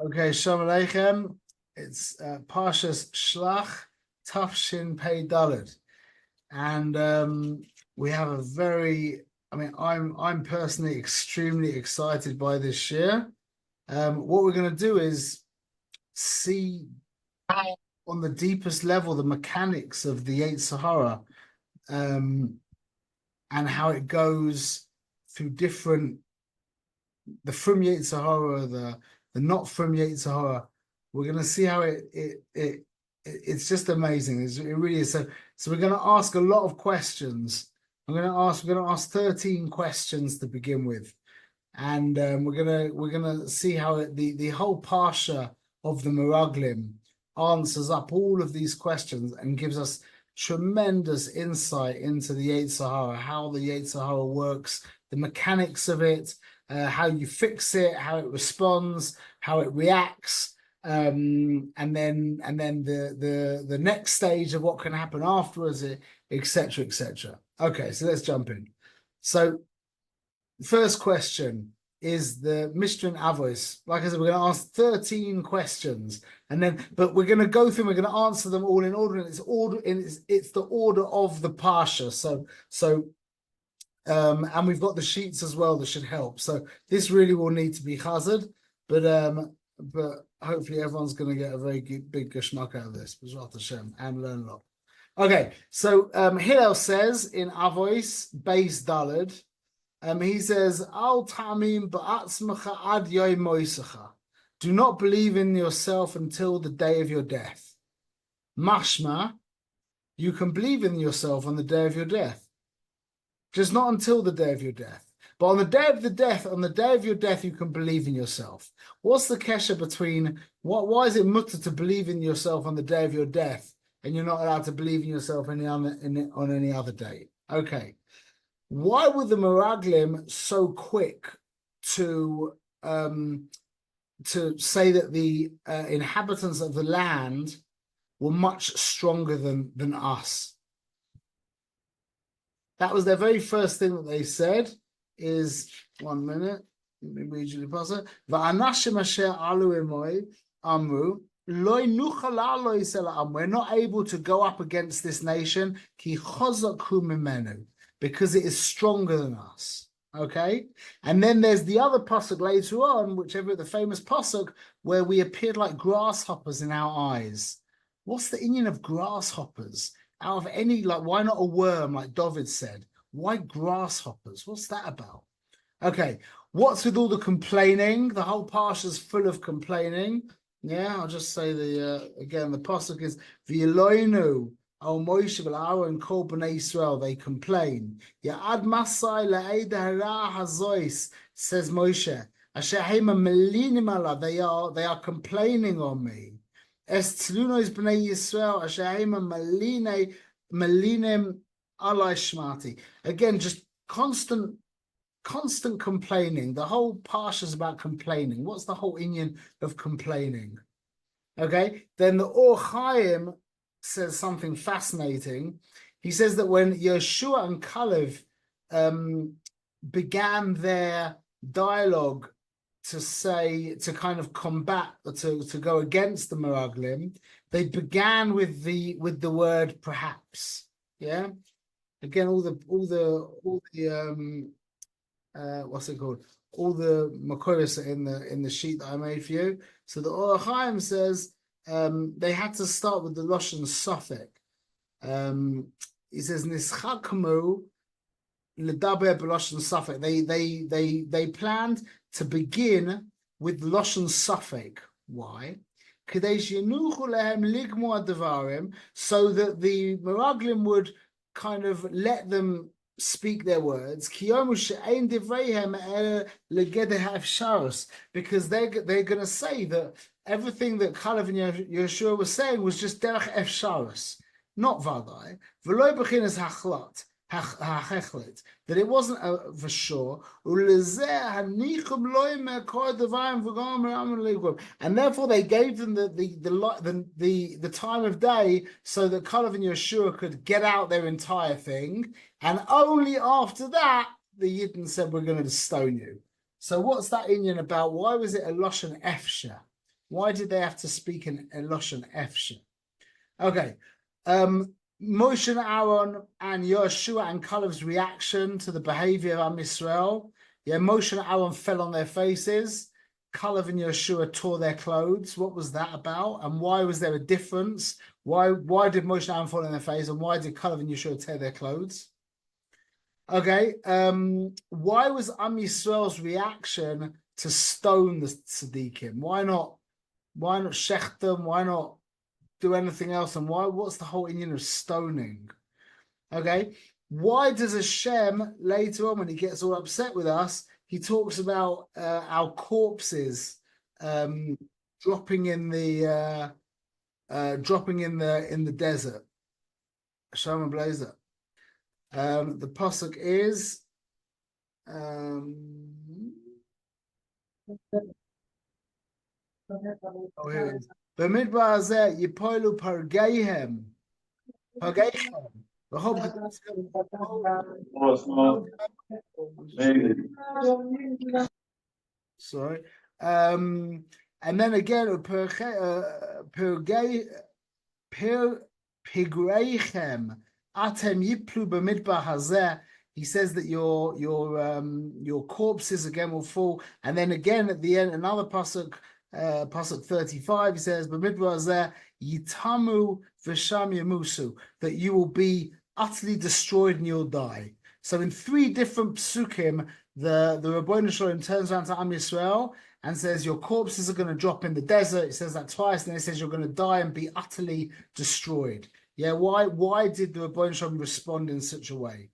Okay, Shalom Aleichem. It's Parshas Shlach Tafshin Pei Daled, and we have a very. I'm personally extremely excited by this year. What we're going to do is see on the deepest level the mechanics of the Yetzer Hara, and how it goes through different the from Yetzer Hara, the not from Yetzer Hara. We're going to see how it's just amazing. It really is. So we're going to ask a lot of questions. We're going to ask 13 questions to begin with, and we're gonna see how the whole parsha of the Meraglim answers up all of these questions and gives us tremendous insight into the Yetzer Hara, how the Yetzer Hara works, the mechanics of it, how you fix it, how it responds, how it reacts, and then the next stage of what can happen afterwards, etc., etc. Okay, so let's jump in. So first question is the Mishnah Avos. Like I said, we're going to ask 13 questions, but we're going to go through. We're going to answer them all in order, and it's the order of the parsha. And we've got the sheets as well that should help. So this really will need to be chazed, but hopefully everyone's going to get a very big geschmack out of this, B'ezrat Hashem, and learn a lot. Okay, so Hillel says in Avos Beis Daled. He says, Al tamim ba'atzmacha ad yoim moisacha. Do not believe in yourself until the day of your death. Mashma, you can believe in yourself on the day of your death. Just not until the day of your death. But on the day of your death, you can believe in yourself. What's the kesher between, why is it mutter to believe in yourself on the day of your death, and you're not allowed to believe in yourself on any other day? Okay. Why were the Meraglim so quick to say that the inhabitants of the land were much stronger than us? That was their very first thing that they said. Is 1 minute. Let me read you the passage. Va'anashim asher alu emoy amru. We're not able to go up against this nation ki chazakhu mimenu, because it is stronger than us. Okay, and then there's the other pasuk later on, the famous pasuk where we appeared like grasshoppers in our eyes. What's the inyan of grasshoppers? Out of any, why not a worm, like David said? Why grasshoppers? What's that about? Okay, what's with all the complaining? The whole parsha is full of complaining. Yeah, I'll just say again, the pasuk is v'yeloinu al Moshe v'Aaron kol bnei Yisrael. They complain. Ya'ad masai la'ed hara hazois, says Moshe. Asher hema melinim ala. They are complaining on me. Es tlunos bnei Yisrael asher hema melinim alai shmati. Again, just constant complaining. The whole parsha is about complaining. What's the whole inyan of complaining? Okay, then the Or Chaim says something fascinating. He says that when Yeshua and Kalev began their dialogue to kind of combat, to go against the Meraglim, they began with the word perhaps. Yeah, again, all the what's it called? All the makoros in the sheet that I made for you. So the Or Chaim says they had to start with the Lashon Safek. He says Nischakmu ledaber b'Lashon Safek. They planned to begin with Lashon Safek. Why? So that the Meraglim would kind of let them speak their words, because they're going to say that everything that Kalev and Yeshua was saying was just derech efsharos, not vadai, v'lo b'chinas hachlat, that it wasn't for sure, and therefore they gave them the time of day so that Kalev and Yeshua could get out their entire thing, and only after that the Yidden said, we're going to stone you. So what's that inyan about? Why was it a Lashon Efsha? Why did they have to speak in Lashon Efshe? Okay. Moshe and Aaron and Yeshua and Caleb's reaction to the behavior of Am Yisrael. Yeah, Moshe and Aaron fell on their faces. Caleb and Yeshua tore their clothes. What was that about? And why was there a difference? Why did Moshe and Aaron fall on their face? And why did Caleb and Yeshua tear their clothes? Okay. Why was Am Yisrael's reaction to stone the Tzaddikim? Why not shecht them? Why not do anything else? And what's the whole Indian of stoning? Okay. Why does Hashem later on, when he gets all upset with us, he talks about our corpses dropping in the desert? Shalom Blazer. The pasuk is here it is. B'midbar hazeh yipoilu pargeihem. Sorry. And then again, pigreichem atem yiplu b'midbar hazeh. He says that your corpses again will fall. And then again at the end, another pasuk, pasuk 35, he says, b'midbar hazeh yitamu v'sham yamusu, that you will be utterly destroyed and you'll die. So in 3 different psukim, the Ribbono Shel Olam turns around to Am Yisrael and says, your corpses are going to drop in the desert. It says that twice, and then it says you're going to die and be utterly destroyed. Yeah, why did the Ribbono Shel Olam respond in such a way?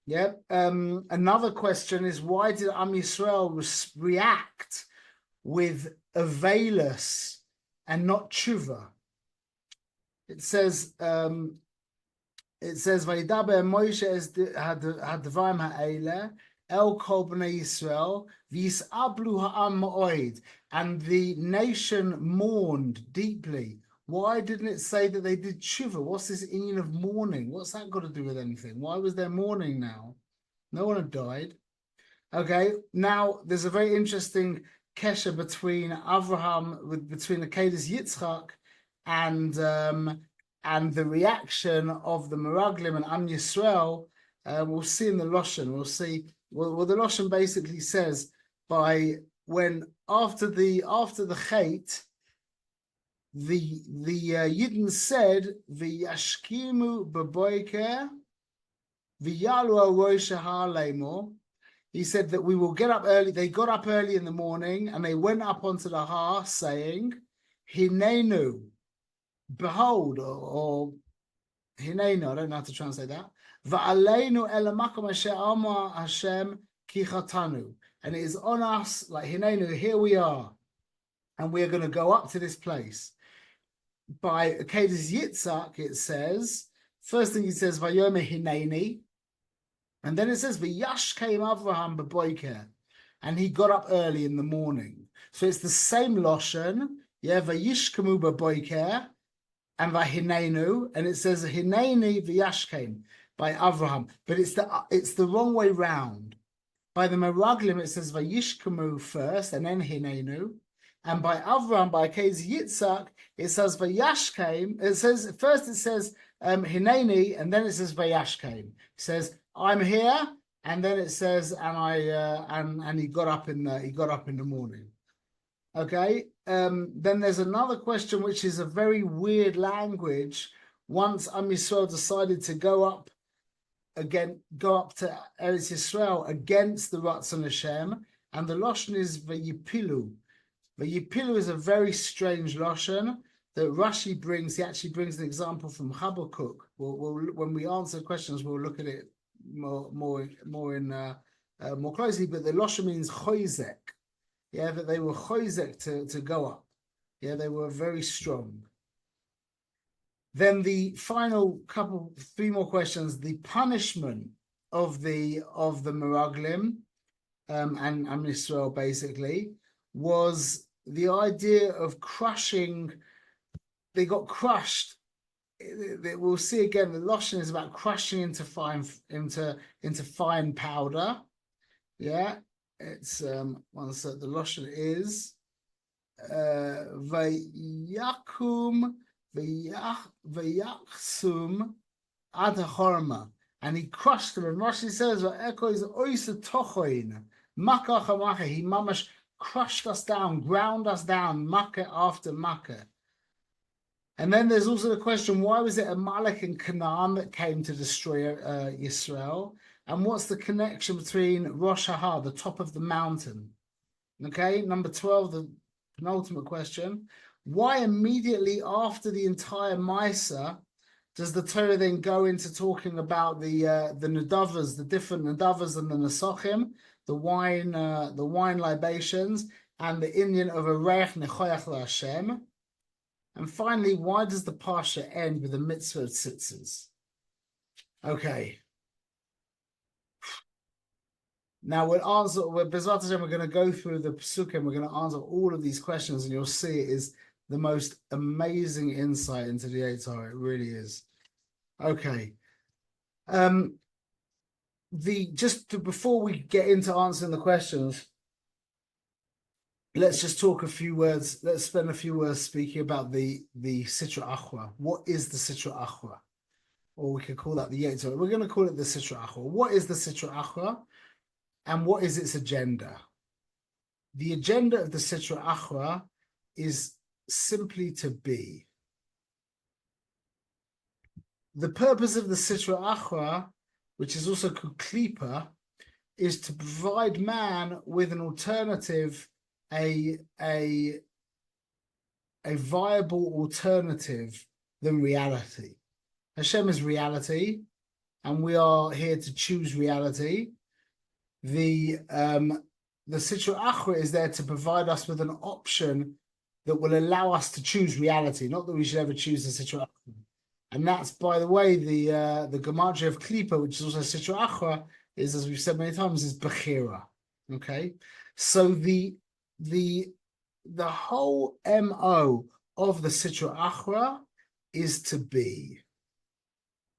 Yeah. Another question is, why did Am Yisrael react with avelus and not tshuva? It says Vayidaber Moshe hadvarim ha'ele el kol bnei Yisrael v'yisablu ha'am ma'od, and the nation mourned deeply. Why didn't it say that they did tshuva? What's this Indian of mourning? What's that got to do with anything? Why was there mourning now? No one had died. Okay, now there's a very interesting kesher between between the Akedas Yitzchak and the reaction of the Meraglim and Am Yisrael. We'll see in the Lashon. We'll see. Well, the Lashon basically says after the Chait, the Yidden said v'yashkimu b'boiker v'yalu al rosh ha'lemor. He said that we will get up early. They got up early in the morning and they went up onto the har, saying, Hinenu, behold, or Hinenu, I don't know how to translate that. Va'aleinu elamakom asher amar Hashem ki chatanu. And it is on us, like Hinenu, here we are. And we're going to go up to this place. By Akedas Yitzchak, it says, first thing he says, Vayomer Hineni. And then it says, V'yash came Avraham b'boiker, and he got up early in the morning. So it's the same Lashon, yeah, V'yishkamu b'boiker, and V'hinenu, and it says Hineni v'yash came by Avraham, but it's the wrong way round. By the Meraglim, it says V'yishkamu first, and then Hinenu, and by Avraham, by Akedas Yitzchak, it says V'yash came. It says Hineni, and then it says V'yash came. It says, I'm here, and then it says, and he got up in the morning. Okay. Then there's another question, which is a very weird language. Once Am Yisrael decided to go up to Eretz Yisrael against the Ratzon Hashem, and the Lashon is V'yipilu. V'yipilu is a very strange Lashon that Rashi brings. He actually brings an example from Habakkuk. When we answer questions, we'll look at it more closely, but the Lashon means choizek. Yeah, that they were choizek to go up. Yeah, they were very strong. Then the final 3 more questions. The punishment of the Meraglim and Am Yisrael basically was the idea of crushing. They got crushed. We'll see again. The Lashon is about crushing into fine powder. Yeah, it's one sec. The Lashon is Vayakum Vayachsum Ad Horma, and he crushed them. And Rashi says, "Echo is oisa tochoin makah hamacha." He mamash crushed us down, ground us down, makkah after makkah. And then there's also the question: why was it Amalek and Canaan that came to destroy Israel? And what's the connection between Rosh Hahar, the top of the mountain? Okay, number 12, the penultimate question: why immediately after the entire Misa does the Torah then go into talking about the nadavas, the different nadavas and the nesachim, the wine libations, and the Indian of a reich nechoyach laHashem? And finally, why does the parsha end with a mitzvah of tzitzis? Okay. Now we'll answer. We're going to go through the psukim. We're going to answer all of these questions, and you'll see it is the most amazing insight into the Yetzer Hara. It really is. Okay. Before we get into answering the questions, let's just talk a few words. Let's spend a few words speaking about the Sitra Achra. What is the Sitra Achra? Or we could call that the Yetzer Hara. We're going to call it the Sitra Achra. What is the Sitra Achra? And what is its agenda? The agenda of the Sitra Achra is simply to be. The purpose of the Sitra Achra, which is also called Klipa, is to provide man with an alternative, a viable alternative than reality. Hashem is reality, and we are here to choose reality. The Sitra Achra is there to provide us with an option that will allow us to choose reality, not that we should ever choose the Sitra Achra. And that's, by the way, the gematria of Klipa, which is also Sitra Achra, is, as we've said many times, is Bechira. Okay, so the whole MO of the Sitra Achra is to be.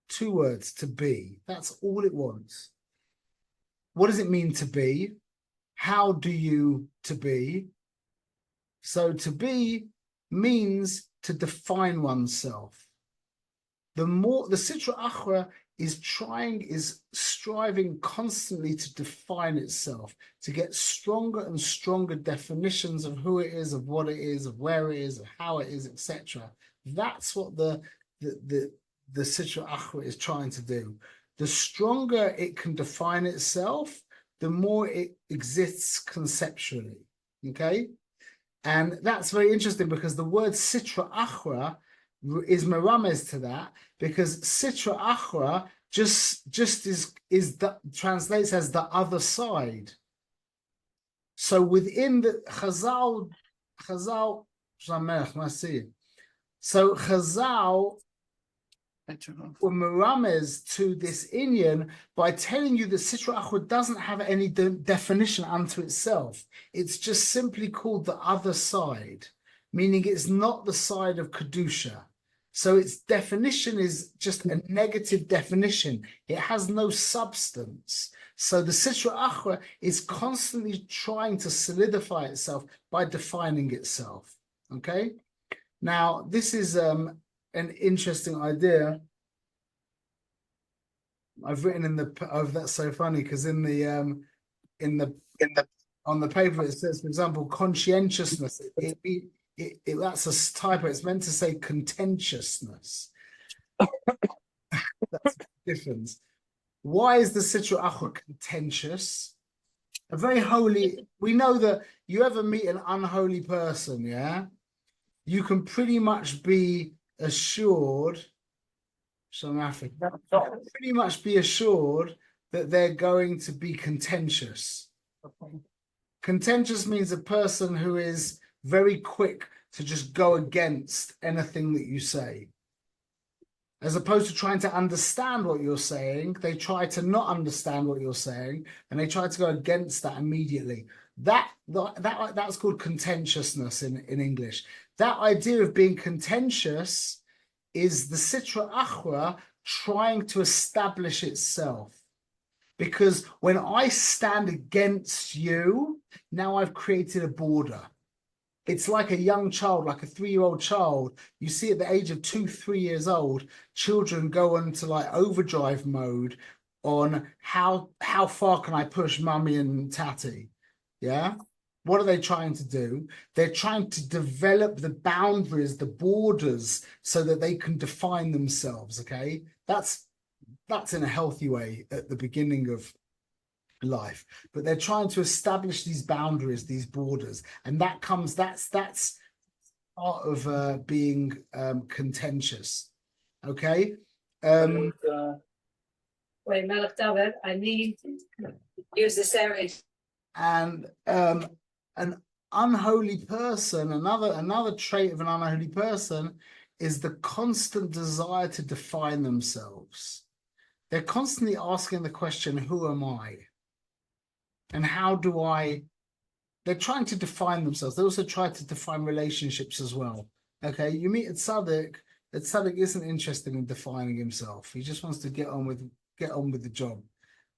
2 words, to be. That's all it wants. What does it mean to be? How do you to be? So to be means to define oneself. The Sitra Achra is striving constantly to define itself, to get stronger and stronger definitions of who it is, of what it is, of where it is, of how it is, etc. That's what the Sitra Achra is trying to do. The stronger it can define itself, the more it exists conceptually. Okay? And that's very interesting because the word Sitra Achra is merames to that, because Sitra Achra just translates as the other side. So within the Chazal, so Chazal were merames to this Inyan by telling you that Sitra Achra doesn't have any definition unto itself. It's just simply called the other side, meaning it's not the side of Kedusha. So its definition is just a negative definition. It has no substance. So the Sitra Achra is constantly trying to solidify itself by defining itself. Okay? Now, this is an interesting idea. I've written in the that's so funny because on the paper it says, for example, conscientiousness. That's a typo. It's meant to say contentiousness. That's the difference. Why is the Sitra Achra contentious? A very holy. We know that you ever meet an unholy person, yeah, you can pretty much be assured. Pretty much be assured that they're going to be contentious. Okay. Contentious means a person who is very quick to just go against anything that you say. As opposed to trying to understand what you're saying, they try to not understand what you're saying, and they try to go against that immediately. That's called contentiousness in English. That idea of being contentious is the Sitra Achra trying to establish itself. Because when I stand against you, now I've created a border. it's like a young child, like a 3-year-old child. You see at the age of 2, 3 years old, children go into like overdrive mode on how far can I push mummy and tatty? Yeah. What are they trying to do? They're trying to develop the boundaries, the borders, so that they can define themselves. Okay. That's in a healthy way at the beginning of life, but they're trying to establish these boundaries, these borders, and that's part of being contentious. Okay. Wait, Melech David, I need use this area. And an unholy person, another trait of an unholy person is the constant desire to define themselves. They're constantly asking the question, who am I? And how do I? They're trying to define themselves. They also try to define relationships as well. Okay, you meet a tzaddik. The tzaddik isn't interested in defining himself. He just wants to get on with the job.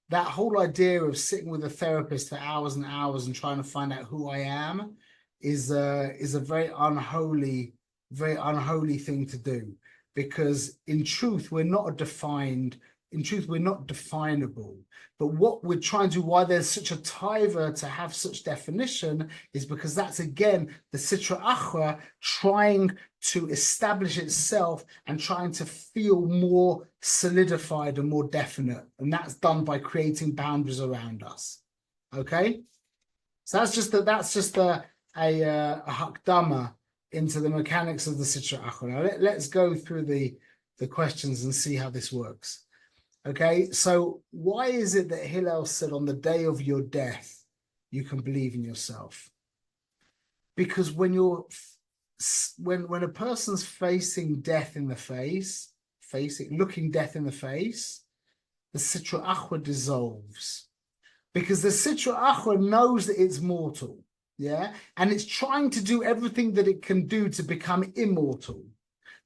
That whole idea of sitting with a therapist for hours and hours and trying to find out who I am is a very unholy thing to do, because in truth we're not definable. But what we're trying to do, why there's such a taiva to have such definition, is because that's again the Sitra Achra trying to establish itself and trying to feel more solidified and more definite. And that's done by creating boundaries around us. Okay? So that's just a hakdama into the mechanics of the Sitra Achra. Now let's go through the questions and see how this works. Okay, so why is it that Hillel said on the day of your death, you can believe in yourself? Because when a person's facing death in the face, looking death in the face, the Sitra Achra dissolves. Because the Sitra Achra knows that it's mortal, yeah? And it's trying to do everything that it can do to become immortal.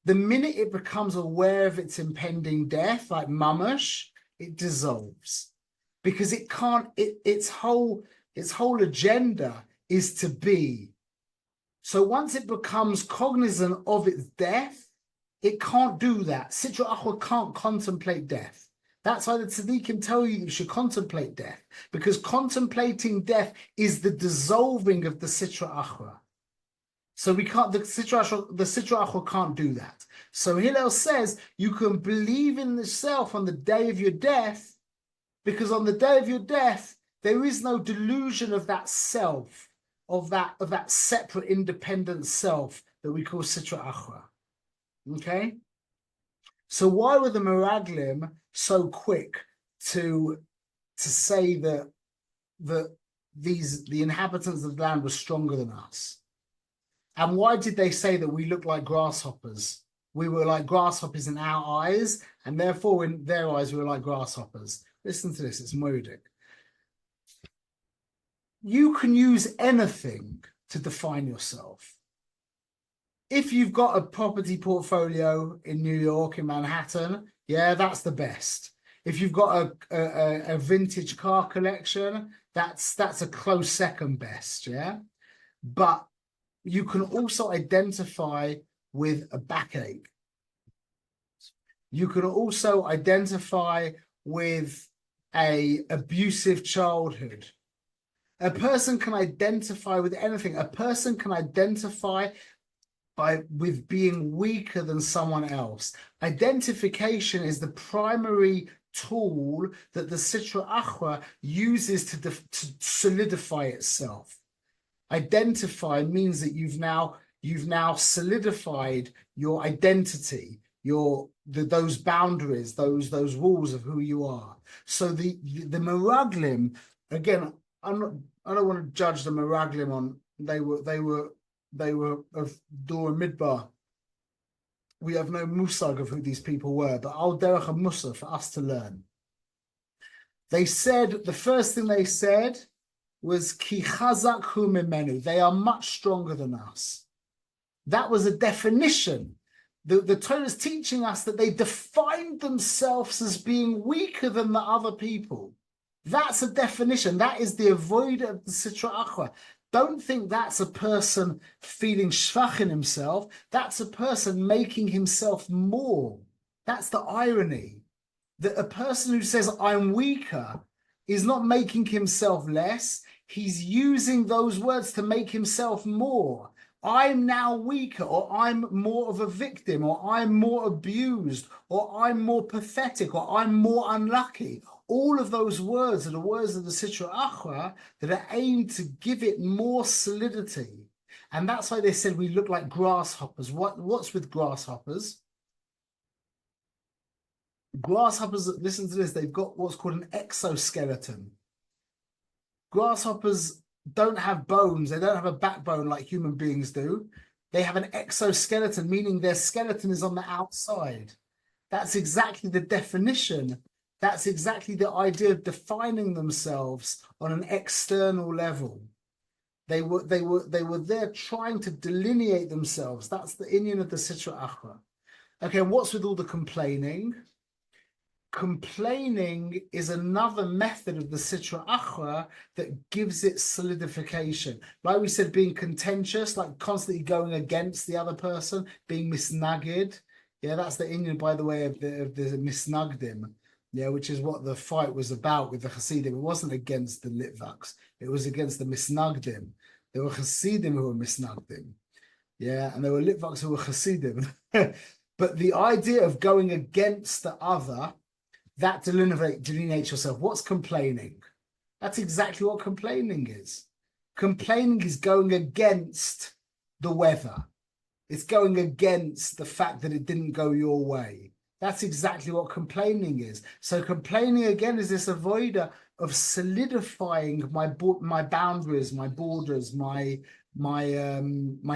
The minute it becomes aware of its impending death, like mamash, it dissolves, because it can't. Its whole agenda is to be. So once it becomes cognizant of its death, it can't do that. Sitra Achra can't contemplate death. That's why the tzaddikim tell you should contemplate death, because contemplating death is the dissolving of the Sitra Achra. So we can't. The Sitra Achra can't do that. So Hillel says you can believe in the self on the day of your death, because on the day of your death there is no delusion of that self, of that separate, independent self that we call Sitra Achra. Okay. So why were the Meraglim so quick to say that the inhabitants of the land were stronger than us? And why did they say that we look like grasshoppers? We were like grasshoppers in our eyes, and therefore in their eyes we were like grasshoppers. Listen to this, it's moedic. You can use anything to define yourself. If you've got a property portfolio in New York, in Manhattan, yeah, that's the best. If you've got a vintage car collection, that's a close second best, yeah? But you can also identify with a backache. You can also identify with an abusive childhood. A person can identify with anything. A person can identify with being weaker than someone else. Identification is the primary tool that the Sitra Achra uses to solidify itself. Identify means that you've now solidified your identity, those boundaries, those rules of who you are. So the Meraglim, again, I don't want to judge the Meraglim on they were of Dor Midbar. We have no musag of who these people were, but al derech a musa for us to learn. They said, the first thing they said was ki chazak hu mimenu. They are much stronger than us. That was a definition. The Torah is teaching us that they defined themselves as being weaker than the other people. That's a definition. That is the avoid of the Sitra Achra. don't think that's a person feeling schwach in himself. That's a person making himself more. That's the irony. That a person who says, I'm weaker, is not making himself less. He's using those words to make himself more. I'm now weaker, or I'm more of a victim, or I'm more abused, or I'm more pathetic, or I'm more unlucky. All of those words are the words of the Sitra Achra that are aimed to give it more solidity. And that's why they said we look like grasshoppers. What's with grasshoppers? Grasshoppers, listen to this, they've got what's called an exoskeleton. Grasshoppers don't have bones, they don't have a backbone like human beings do. They have an exoskeleton, meaning their skeleton is on the outside. That's exactly the definition. That's exactly the idea of defining themselves on an external level. They were there trying to delineate themselves. That's the inyan of the Sitra Achra. Okay, and what's with all the complaining? Complaining is another method of the Sitra Achra that gives it solidification. Like we said, being contentious, like constantly going against the other person, being misnagid. Yeah, that's the inyan, by the way, of the misnagdim. Yeah, which is what the fight was about with the Hasidim. It wasn't against the Litvaks. It was against the misnagdim. There were Hasidim who were misnagdim. Yeah, and there were Litvaks who were Hasidim. But the idea of going against the other, that delineates yourself. What's complaining? That's exactly what complaining is. Complaining is going against the weather. It's going against the fact that it didn't go your way. That's exactly what complaining is. So complaining again is this avoider of solidifying my boundaries, my borders, my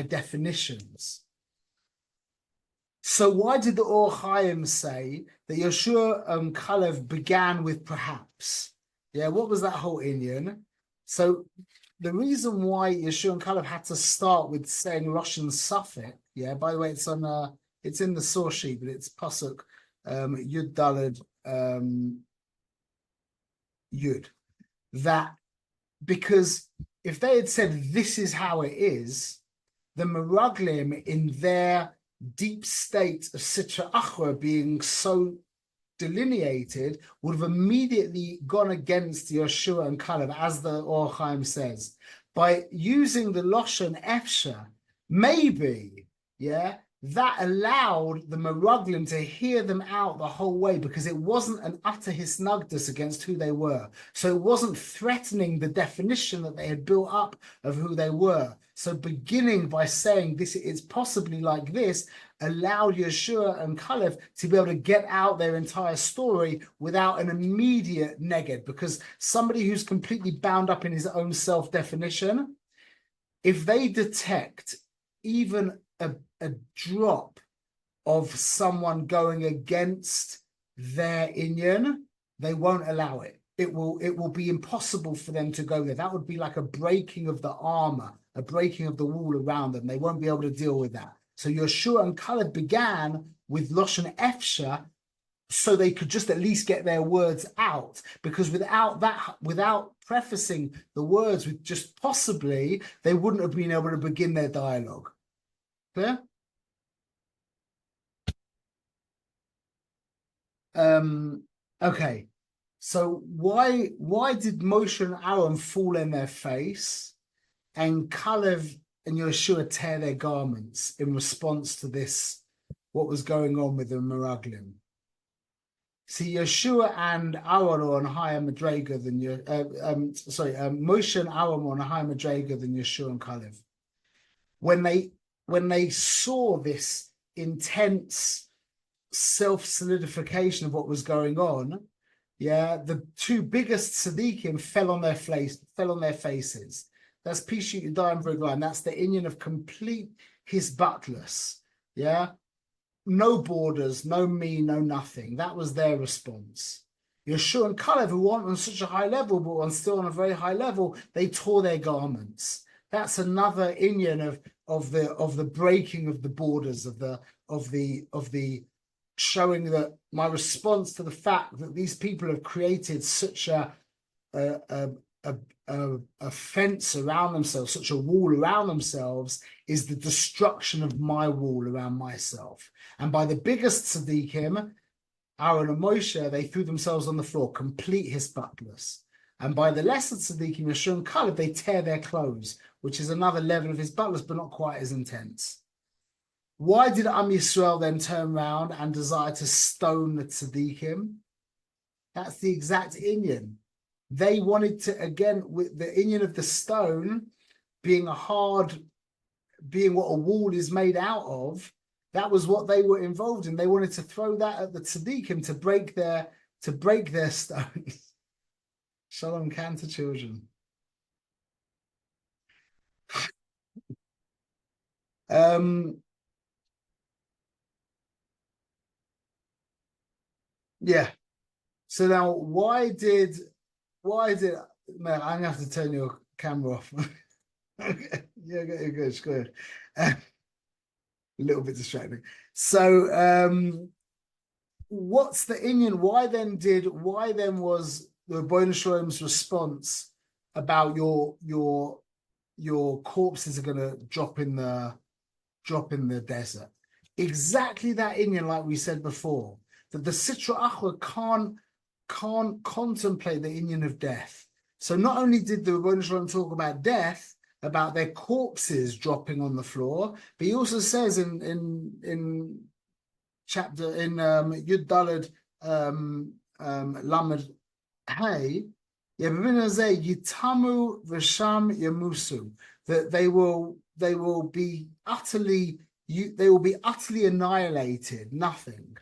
definitions. So why did the Or Chaim say that Yeshua and Kalev began with perhaps? Yeah, what was that whole inyan? So the reason why Yeshua and Kalev had to start with saying Russian suffix, yeah, by the way, it's in the source sheet, but it's Pasuk Yud Daled Yud. That because if they had said this is how it is, the Meraglim in their deep state of Sitra Achra being so delineated would have immediately gone against Yeshua and Kalev, as the Or Chaim says. By using the Loshen Efsha, maybe, yeah, that allowed the Meraglim to hear them out the whole way, because it wasn't an utter hisnagdus against who they were. So it wasn't threatening the definition that they had built up of who they were. So beginning by saying this is possibly like this allowed Yeshua and Kalev to be able to get out their entire story without an immediate neged, because somebody who's completely bound up in his own self-definition, if they detect even a drop of someone going against their inyan, they won't allow it. It will be impossible for them to go there. That would be like a breaking of the armor, a breaking of the wall around them. They won't be able to deal with that. So Yeshua and Kalev began with Loshen Efsha, so they could just at least get their words out, because without prefacing the words with just possibly, they wouldn't have been able to begin their dialogue. Clear? Okay. So why did Moshe and Aaron fall in their face and Kalev and Yeshua tear their garments in response to this, what was going on with the Meraglim? See, Yeshua and Aaron are on higher madrega than Moshe and Aaron were on a higher madrega than Yeshua and Kalev. When they saw this intense self-solidification of what was going on, yeah, the two biggest tzaddikim fell on their faces. That's Pishut Yadayim V'Reglayim. That's the inyan of complete hisbatlus. Yeah, no borders, no me, no nothing. That was their response. Yeshua and Kalev, who weren't on such a high level, but on still on a very high level, they tore their garments. That's another inyan of the breaking of the borders, of the showing that my response to the fact that these people have created such a a fence around themselves, such a wall around themselves, is the destruction of my wall around myself. And by the biggest tzaddikim, Aaron and Moshe, they threw themselves on the floor, complete hisbatlus. And by the lesser tzaddikim, Yeshua and Caleb, they tear their clothes, which is another level of hisbatlus, but not quite as intense. Why did Am Yisrael then turn around and desire to stone the tzaddikim? That's the exact inyan. They wanted to, again, with the inyan of the stone being being what a wall is made out of, that was what they were involved in. They wanted to throw that at the tzaddikim to break their stones. Shalom Cantor children. Yeah. So now, why did man? I'm gonna have to turn your camera off. Okay. Yeah, good. A little bit distracting. So, what's the inyan? Why then was the Rebbeinu Shalom's response about your corpses are gonna drop in the desert? Exactly that inyan, like we said before, that the Sitra Achra can't contemplate the inyan of death. So not only did the Rebbeinu Shalom talk about death, about their corpses dropping on the floor, but he also says in chapter in Yud Daled Lamed Hey, Yitamu V'Sham Yamusu, that they will be utterly annihilated, nothing.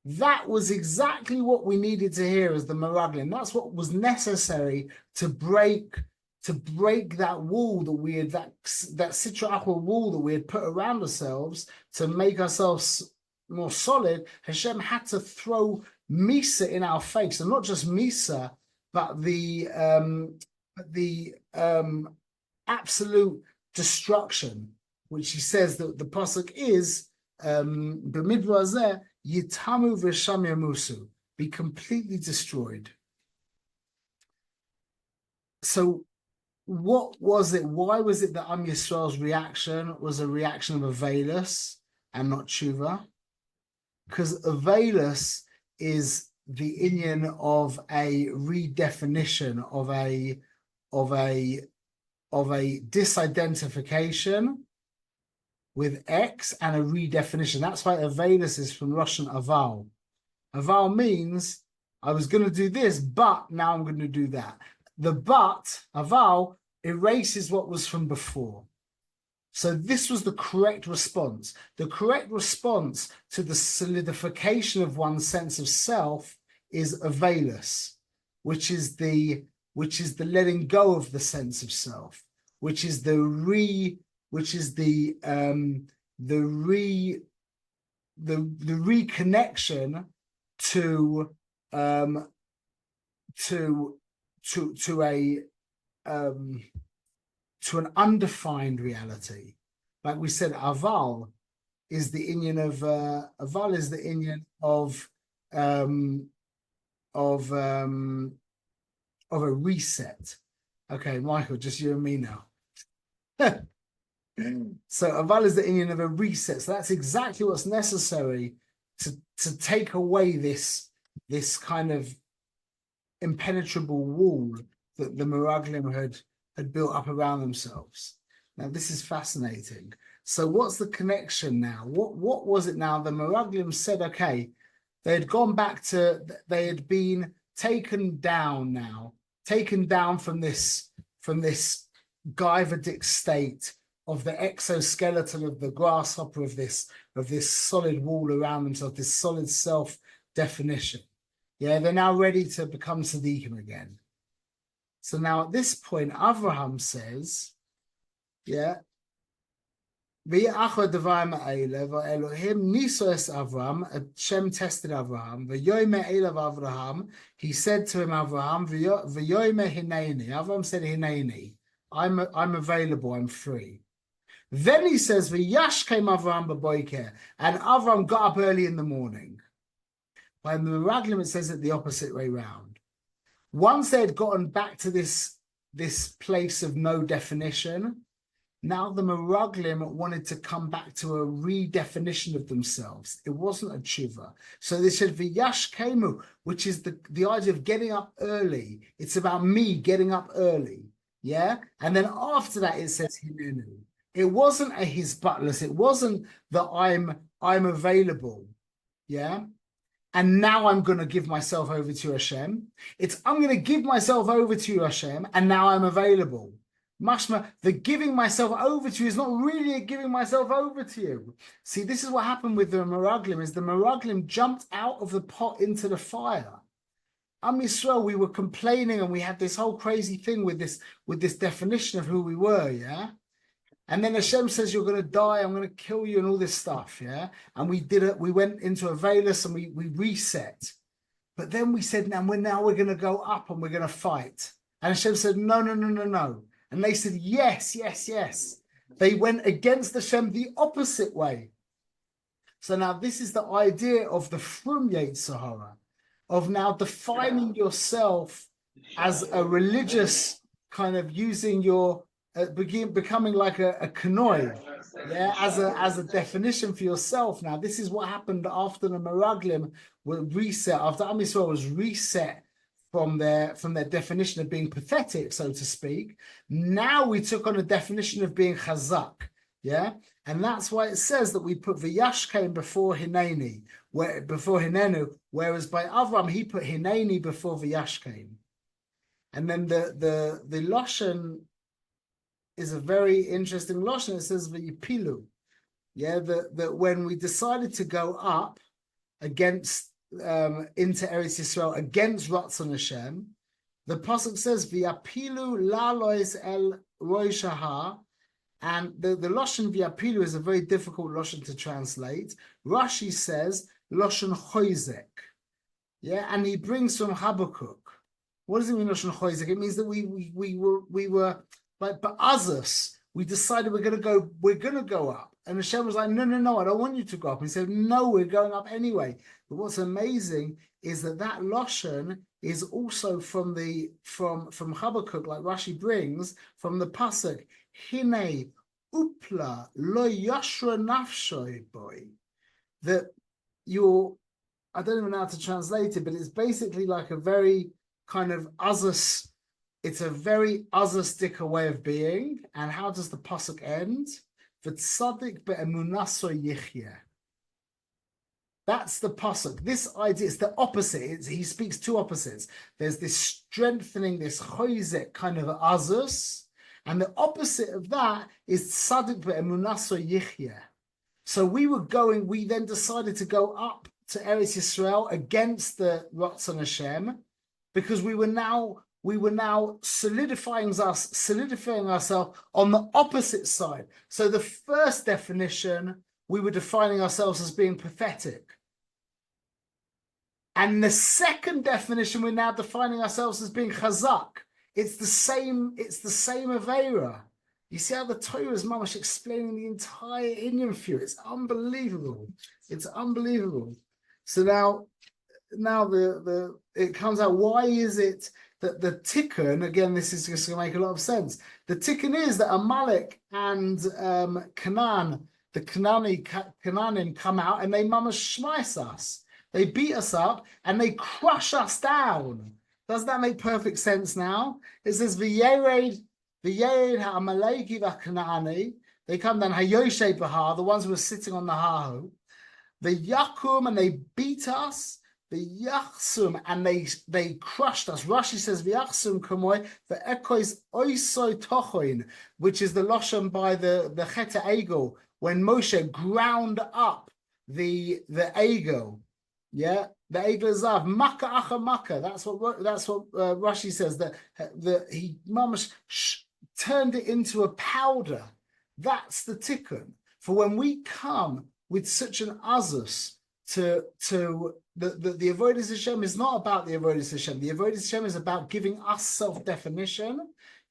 That was exactly what we needed to hear as the Meraglim. That's what was necessary to break that wall that we had, that Sitra Achra wall that we had put around ourselves to make ourselves more solid. Hashem had to throw Misa in our face, and not just Misa, but the absolute destruction, which he says that the pasuk is b'midbar zeh yitamu v'sham yamusu, be completely destroyed. So what was it? Why was it that Am Yisrael's reaction was a reaction of Avelus and not Tshuva? Because Avelus is the inyan of a redefinition of a disidentification with X and a redefinition. That's why Avelus is from Russian aval. Aval means I was going to do this, but now I'm going to do that. The but, aval, erases what was from before. So this was the correct response. The correct response to the solidification of one's sense of self is avelus, which is the letting go of the sense of self, which is the reconnection to an undefined reality. Like we said, aval is the inyan of a reset. Okay, Michael, just you and me now. So aval is the inyan of a reset. So that's exactly what's necessary to take away this kind of impenetrable wall that the Meraglim had built up around themselves. Now this is fascinating. So what's the connection now? What was it now? The Meraglim said, okay, they had gone back to, they had been taken down from this Gaivadik state of the exoskeleton of the grasshopper, of this solid wall around themselves, this solid self-definition. Yeah, they're now ready to become tzaddikim again. So now at this point, Avraham says, yeah, Hashem tested Avraham. He said to him, Avraham said, Hineni, I'm available, I'm free. Then he says, V'yash came Avraham b'boiker, and Avraham got up early in the morning. By the Meraglim, it says it the opposite way round. once they had gotten back to this place of no definition, now the Meraglim wanted to come back to a redefinition of themselves. It wasn't a tshuva. So they said v'yash kemu, which is the idea of getting up early. It's about me getting up early. Yeah. And then after that, it says hinenu. It wasn't a hisbatlas. It wasn't that I'm available. Yeah. And now I'm going to give myself over to Hashem. It's I'm going to give myself over to Hashem, and now I'm available. Mashma, the giving myself over to you is not really a giving myself over to you. See, this is what happened with the Meraglim, is the Meraglim jumped out of the pot into the fire. Am Yisrael, we were complaining, and we had this whole crazy thing with this definition of who we were, yeah? And then Hashem says, you're going to die, I'm going to kill you, and all this stuff, yeah? And we did it, we went into a Veilus and we reset. But then we said, now we're going to go up and we're going to fight. And Hashem said, no. And they said, yes. They went against Hashem the opposite way. So now this is the idea of the Frum Yetzer Hara, of now defining yourself as a religious kind of using your becoming like a kanoi, yeah, as a definition for yourself. Now, this is what happened after the Meraglim were reset, after Am Yisrael was reset from their definition of being pathetic, so to speak. Now we took on a definition of being chazak, yeah, and that's why it says that we put v'yashkein before hineni, before hinenu, whereas by Avram he put hineni before v'yashkein, and then the lashon is a very interesting lashon. It says v'yipilu, yeah, that when we decided to go up against into Eretz Yisrael against Ratzon Hashem, the pasuk says v'yapilu lalois el rosh hahar, and the lashon v'yapilu is a very difficult lashon to translate. Rashi says lashon choizek, yeah, and he brings from Habakkuk. What does it mean lashon choizek? It means that we were. But us, we decided we're going to go up. And Hashem was like, no, I don't want you to go up. And he said, no, we're going up anyway. But what's amazing is that lashon is also from Habakkuk, like Rashi brings, from the pasuk, Hine upla lo yashra nafshoy boy. That I don't even know how to translate it, but it's basically like a very kind of others. It's a very other-sticker way of being. And how does the pasuk end? V'tzadik be'emunaso yichya. That's the pasuk. This idea is the opposite. He speaks two opposites. There's this strengthening, this choizek kind of azus, and the opposite of that is tzadik be'emunaso yichya. So we then decided to go up to Eretz Yisrael against the Ratzon Hashem, because we were now solidifying ourselves on the opposite side. So the first definition, we were defining ourselves as being pathetic. And the second definition, we're now defining ourselves as being chazak. It's the same Aveira. You see how the Torah is mamash explaining the entire Inyan for you. It's unbelievable. So now it comes out, why is it that the tikkun, again, this is just going to make a lot of sense. The tikkun is that Amalek and Canaan, the Canaanim come out and they mamash shmais us. They beat us up and they crush us down. Does that make perfect sense now? It says v'yered ha'amaleki v'Kanaani. They come down hayoshe bahar, the ones who were sitting on the hahu. The yakum, and they beat us. The yachsum, and they crushed us. Rashi says v'yachsum kamoy v'ekois oisoi tochoin, which is the lashon by the Chet Egel when Moshe ground up the Egel. Yeah, the Egel Zav maka acha maka. That's what Rashi says, that he mamash turned it into a powder. That's the tikkun. For when we come with such an azus to the Avodas Hashem is not about the Avodas Hashem. The Avodas Hashem is about giving us self-definition.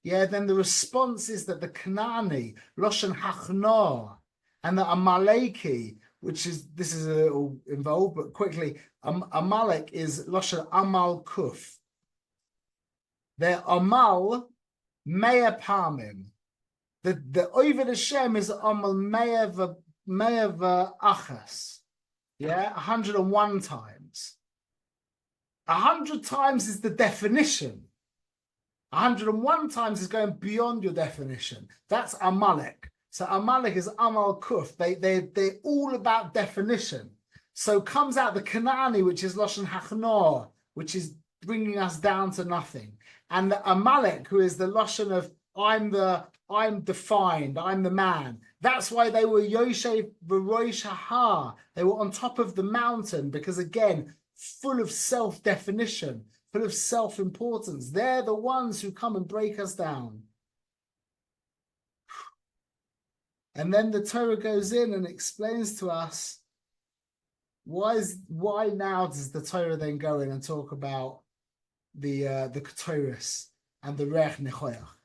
Yeah, then the response is that the Kanaani, Loshan Hachna, and the Amaleki, this is a little involved, but quickly, Amalek is Loshan Amal Kuf. Their amal mea palmim. The Ovid Hashem is amal mea achas. Yeah, 101 times. 100 times is the definition. 101 times is going beyond your definition. That's Amalek. So Amalek is Amal Kuf. They're all about definition. So comes out the Kanani, which is Lashon Hachnor, which is bringing us down to nothing. And the Amalek, who is the Lashon of I'm defined, I'm the man. That's why they were Yoshev V'Rosh Hahar. They were on top of the mountain because, again, full of self-definition, full of self-importance. They're the ones who come and break us down. And then the Torah goes in and explains to us why now does the Torah then go in and talk about the Keturis and the Reach Nechoyach.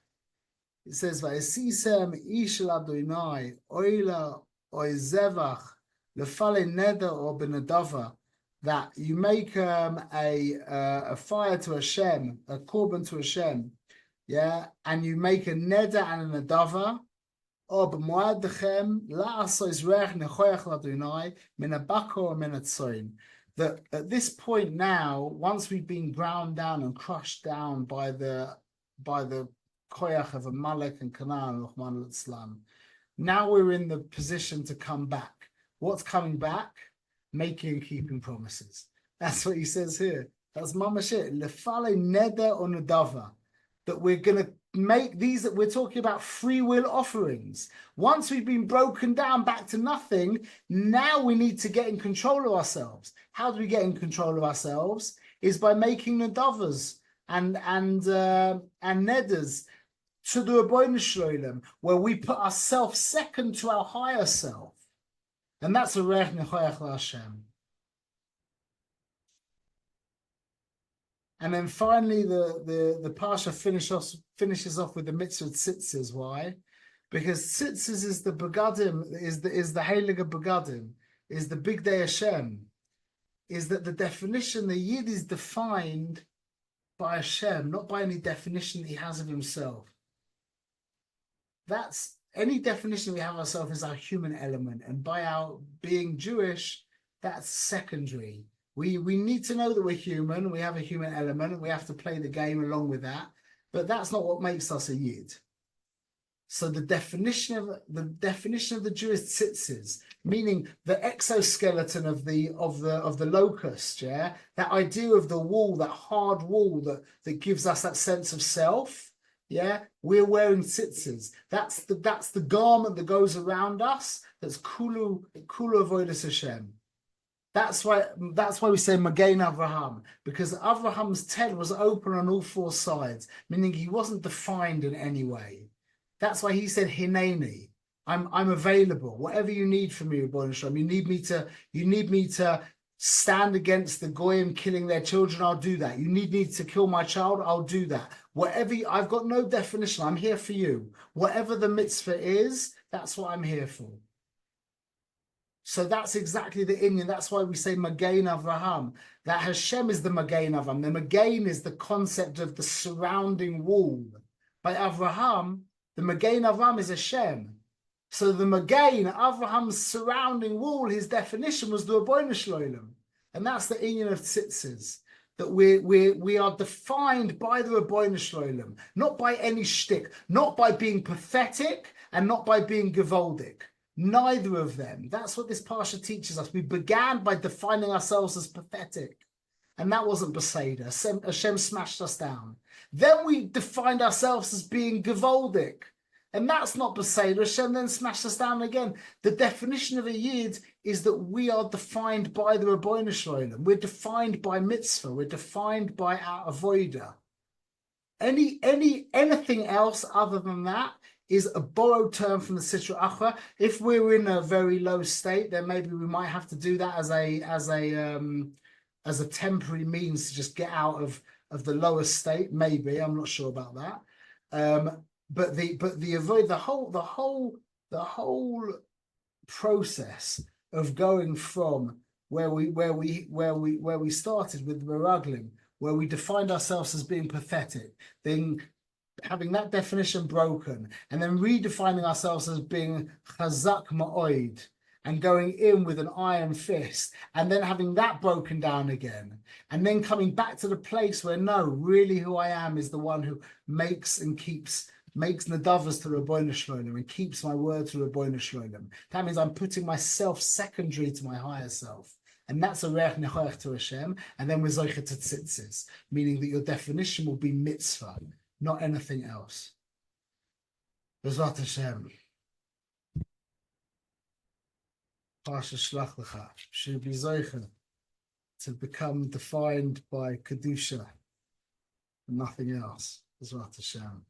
It says, "Va'esisem ishel Adonai oila oizevach lefale neder or benadava," that you make a fire to Hashem, a korban to Hashem, yeah, and you make a neder and a nadava, or b'moed dechem la'asos reich nechoyach l'Adonai min habakor or min hatzoin. That at this point now, once we've been ground down and crushed down by the koyach of Amalek and Canaan, Rahman al-Islam, now we're in the position to come back. What's coming back? Making and keeping promises. That's what he says here. That's mamash it. Lefale neder or nadava. That we're going to make these, that we're talking about free will offerings. Once we've been broken down back to nothing, now we need to get in control of ourselves. How do we get in control of ourselves? Is by making nadavas and neders to the Ribbono Shel Olam, where we put ourselves second to our higher self. And that's a Reich Nechoyach LaHashem. And then finally, the Parsha finishes off with the mitzvah tzitzis. Why? Because tzitzis is the begadim, is the Heilige begadim, is the big day Hashem. Is that the definition, the Yid is defined by Hashem, not by any definition that he has of himself. That's any definition we have of ourselves is our human element, and by our being Jewish, that's secondary. We need to know that we're human, we have a human element, and we have to play the game along with that, but that's not what makes us a Yid. So the definition of the Jewish tzitzis, meaning the exoskeleton of the locust, yeah, that idea of the wall, that hard wall that gives us that sense of self. Yeah, we're wearing tzitzis. That's the garment that goes around us. That's kulu avodas Hashem. That's why we say Magen Avraham, because Avraham's tent was open on all four sides, meaning he wasn't defined in any way. That's why he said Hineni. I'm available. Whatever you need from me, Ribbono Shel Olam. You need me to stand against the goyim killing their children, I'll do that. You need me to kill my child, I'll do that. I've got no definition. I'm here for you. Whatever the mitzvah is, that's what I'm here for. So that's exactly the Indian. That's why we say Magen Avraham, that Hashem is the Magen Avraham. The Magen is the concept of the surrounding wall. By Avraham, the Magen Avraham is Hashem. So the Magen, Avraham's surrounding wall, his definition was the Ribbono Shel Olam. And that's the Indian of tzitzis. That we are defined by the Ribbono Shel Olam, not by any shtick, not by being pathetic and not by being gavaldic. Neither of them. That's what this Parsha teaches us. We began by defining ourselves as pathetic. And that wasn't Beseder. Hashem smashed us down. Then we defined ourselves as being gavaldic. And that's not Beseder. Hashem then smashed us down again. The definition of a Yid is that we are defined by the Ribbono Shel Olam. We're defined by mitzvah. We're defined by our avodah. Anything else other than that is a borrowed term from the Sitra Achra. If we're in a very low state, then maybe we might have to do that as a temporary means to just get out of the lower state. Maybe, I'm not sure about that. But the whole process of going from where we started with Meraglim, where we defined ourselves as being pathetic, then having that definition broken, and then redefining ourselves as being chazak ma'oid, and going in with an iron fist, and then having that broken down again, and then coming back to the place where no, really who I am is the one who makes nadavas to Rabbeinu Shalom and keeps my word to Rabbeinu Shalom. That means I'm putting myself secondary to my higher self. And that's a reach nechoach to Hashem, and then we're zoichet to tzitzis, meaning that your definition will be mitzvah, not anything else. Bezrat Hashem. Pasha shlach lecha should be zoichet to become defined by kedusha and nothing else. Bezrat Hashem.